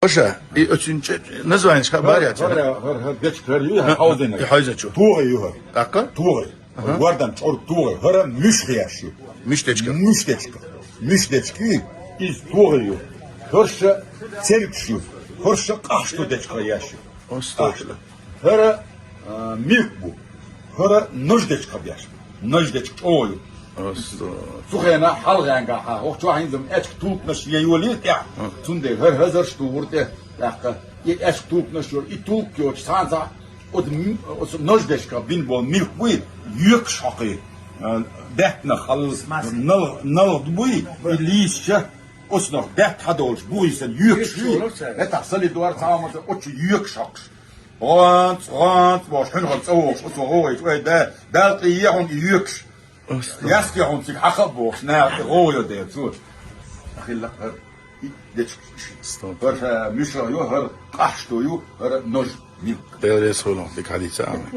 Oşa, üçüncü, ne zaman çıkar bari ya? Hır geç kırıyor ya havzene. Hayza çu. Tuğu yuha. Dakika? Tuğu. Vardan çor tuğu. Hıra müş yaşıyor. Müşteçka. Müşteçki. Müşteçki iz tuğu yuha. Hırşa çelkşu. Hırşa kaçtı deçka yaşıyor. Ostağfurullah. Hıra milk bu. Hıra nöj deçka yaşıyor. Nöj deçka oğlu. Ostağfurullah. Suhena halganga ha. Okçu hindim eçk tuğuk naş yayulit ya. Tunde hır hazır stuğurte. Dakika. İlk eçk tuğuk naş yor. İ tuğuk yok. Sanza. O nöj deçka bin bol milk bu. Yük şakı. Behne halız. Nal bu. İlişçe. Osnok det hade olmuş. Bu ise yük şu. Ne tahsili duvar sağlaması. Oçu yük şakı. Rant. Boş. Hınhal soğuk. Soğuk. Belki yiyahun yük. Yaski hon sig hakka box na royo de zu. Akhilla de Hır müşra yo hır qaşto yo hır noj. Değerli Resulullah, bir hadise amin.